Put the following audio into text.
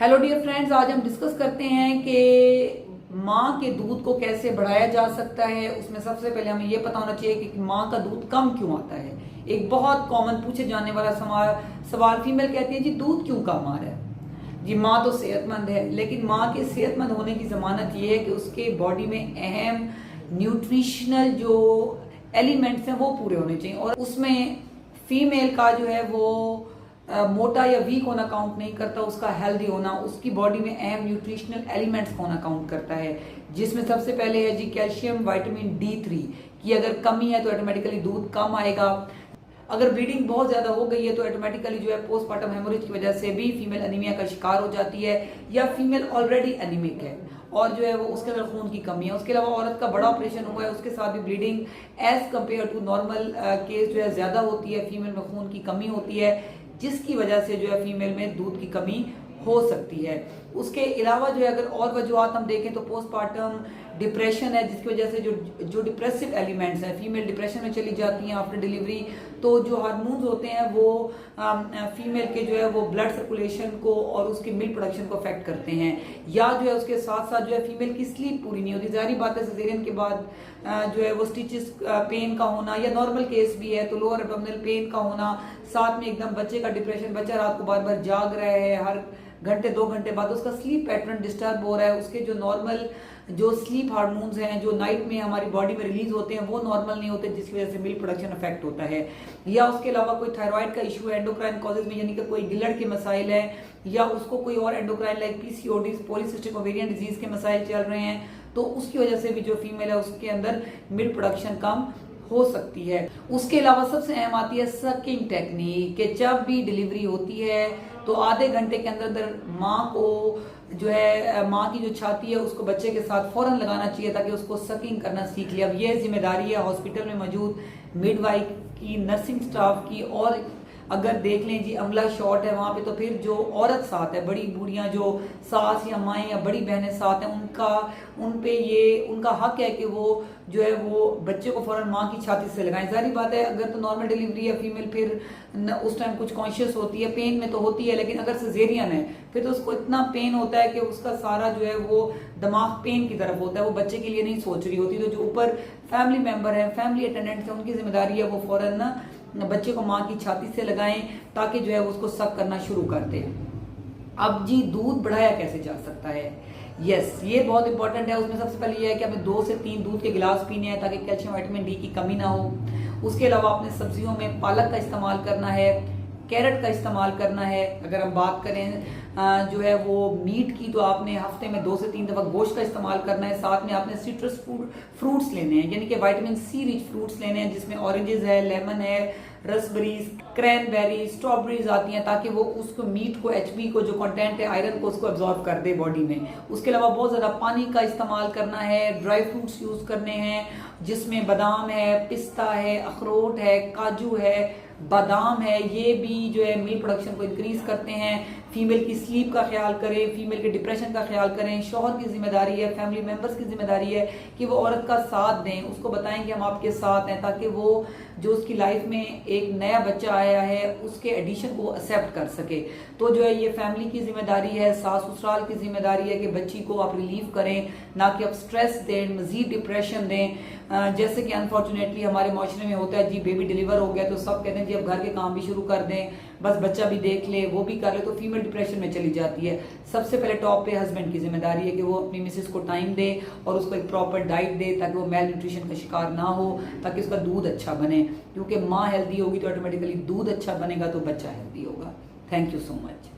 Hello dear friends, आज हम discuss करते हैं कि माँ के दूध को कैसे बढ़ाया जा सकता है। उसमें सबसे पहले हमें यह पता होना चाहिए कि माँ का दूध कम क्यों आता है। एक बहुत कॉमन पूछे जाने वाला सवाल फीमेल कहती है, जी दूध क्यों कम आ रहा है। जी माँ तो सेहतमंद है, लेकिन माँ के सेहतमंद होने की जमानत ये है कि उसके बॉडी में अहम न्यूट्रिशनल जो एलिमेंट्स हैं वो पूरे होने चाहिए, और उसमें फीमेल का जो है वो मोटा या वीक होना काउंट नहीं करता, उसका हेल्दी होना, उसकी बॉडी में अहम न्यूट्रिशनल एलिमेंट्स होना काउंट करता है, जिसमें सबसे पहले है जी कैल्शियम, विटामिन D3 की अगर कमी है तो ऑटोमेटिकली दूध कम आएगा। अगर ब्लीडिंग बहुत ज्यादा हो गई है तो ऑटोमेटिकली जो है पोस्टमार्टम हेमोरेज की वजह से भी फीमेल एनीमिया का शिकार हो जाती है, या फीमेल ऑलरेडी एनीमिक है और जो है वो उसके अंदर खून की कमी है। उसके अलावा औरत का बड़ा ऑपरेशन हुआ है, उसके साथ भी bleeding as compare to normal case जो है ज्यादा होती है, फीमेल में खून की कमी होती है, जिसकी वजह से जो है फीमेल में दूध की कमी हो सकती है। उसके अलावा जो है अगर और वजूहत हम देखें तो पोस्टमार्टम डिप्रेशन है, जिसकी वजह से जो डिप्रेसिव एलिमेंट्स हैं, फीमेल डिप्रेशन में चली जाती हैं आफ्टर डिलीवरी। तो जो हार्मोन्स होते हैं वो फीमेल के जो है वो ब्लड सर्कुलेशन को और उसके मिल्क प्रोडक्शन को अफेक्ट करते हैं, या जो है उसके साथ साथ जो है फीमेल की स्लीप पूरी नहीं होती। जाहिर बात है सिजेरियन के बाद जो है वो स्टिचेस पेन का होना, या नॉर्मल केस भी है तो लोअर एब्डोमिनल पेन का होना, साथ में एकदम बच्चे का डिप्रेशन, बच्चा रात को बार बार जाग रहा है, हर घंटे 2 घंटे बाद उसका स्लीप पैटर्न डिस्टर्ब हो रहा है, उसके जो नॉर्मल जो स्लीप हार्मोन्स हैं जो नाइट में हमारी बॉडी में रिलीज होते हैं वो नॉर्मल नहीं होते, जिसकी वजह से मिल्क प्रोडक्शन अफेक्ट होता है। या उसके अलावा कोई थायराइड का इशू है एंडोक्राइन कॉजेज में, यानी कि कोई गिलड़ के मसाइल है, या उसको कोई और endocrine like PCOD polycystic ovarian disease के मसाइल चल रहे हैं, तो उसकी वजह से भी जो फीमेल है उसके अंदर मिल्क प्रोडक्शन कम हो सकती है। उसके अलावा सबसे अहम आती है सकिंग टेक्निक, कि जब भी डिलीवरी होती है तो आधे घंटे के अंदर अंदर माँ को जो है माँ की जो छाती है उसको बच्चे के साथ फौरन लगाना चाहिए ताकि उसको सकिंग करना सीख ले। अब ये जिम्मेदारी है हॉस्पिटल में मौजूद मिडवाइफ की, नर्सिंग स्टाफ की, और अगर देख लें जी अमला शॉर्ट है वहां पे तो फिर जो औरत साथ है, बड़ी बूढ़ियां जो सास या माएँ या बड़ी बहनें साथ हैं, उन पे ये उनका हक है कि वो जो है वो बच्चे को फौरन माँ की छाती से लगाएं। सारी बात है अगर तो नॉर्मल डिलीवरी है फीमेल फिर उस टाइम कुछ कॉन्शियस होती है, पेन में तो होती है, लेकिन अगर सिजेरियन है फिर तो उसको इतना पेन होता है कि उसका सारा जो है वो दिमाग पेन की तरफ होता है, वो बच्चे के लिए नहीं सोच रही होती। तो जो ऊपर फैमिली मेंबर है, फैमिली अटेंडेंट है, उनकी जिम्मेदारी है वो फौरन ना बच्चे को माँ की छाती से लगाएं ताकि जो है उसको सक करना शुरू कर दे। अब जी दूध बढ़ाया कैसे जा सकता है, यस ये बहुत इंपॉर्टेंट है। उसमें सबसे पहले ये है कि हमें 2 से 3 दूध के गिलास पीने हैं ताकि कैल्शियम विटामिन D की कमी ना हो। उसके अलावा अपने सब्जियों में पालक का इस्तेमाल करना है, कैरेट का इस्तेमाल करना है। अगर हम बात करें जो है वो मीट की, तो आपने हफ्ते में 2 से 3 दफा गोश्त का इस्तेमाल करना है। साथ में आपने सिट्रस फ्रूट्स लेने हैं, यानी कि विटामिन C रिच फ्रूट्स लेने हैं, जिसमें ऑरेंजेस है, लेमन है, रसबेरीज, क्रैनबेरी, स्ट्रॉबेरीज आती हैं, ताकि वो उसको मीट को HB को जो कंटेंट है आयरन को उसको एब्जॉर्ब कर दे बॉडी में। उसके अलावा बहुत ज़्यादा पानी का इस्तेमाल करना है, ड्राई फ्रूट्स यूज़ करने हैं, जिसमें बादाम है, पिस्ता है, अखरोट है, काजू है, बादाम है, ये भी जो है मिल्क प्रोडक्शन को इंक्रीज करते हैं। फीमेल की स्लीप का ख्याल करें, फीमेल के डिप्रेशन का ख्याल करें। शौहर की जिम्मेदारी है, फैमिली मेंबर्स की जिम्मेदारी है कि वो औरत का साथ दें, उसको बताएं कि हम आपके साथ हैं, ताकि वो जो उसकी लाइफ में एक नया बच्चा आया है उसके एडिशन को एक्सेप्ट कर सके। तो जो है ये फैमिली की जिम्मेदारी है, सास ससुराल की जिम्मेदारी है कि बच्ची को आप रिलीव करें, ना कि आप स्ट्रेस दें, मजीद डिप्रेशन दें। जैसे कि अनफॉर्चुनेटली हमारे माशरे में होता है जी बेबी डिलीवर हो गया तो सब कहते हैं जी अब घर के काम भी शुरू कर दें, बस बच्चा भी देख ले, वो भी कर ले, तो फीमेल डिप्रेशन में चली जाती है। सबसे पहले टॉप पे हस्बैंड की जिम्मेदारी है कि वो अपनी मिसेस को टाइम दे और उसको एक प्रॉपर डाइट दे ताकि वो मेल न्यूट्रिशन का शिकार ना हो, ताकि उसका दूध अच्छा बने, क्योंकि माँ हेल्दी होगी तो ऑटोमेटिकली दूध अच्छा बनेगा तो बच्चा हेल्दी होगा। Thank you so much.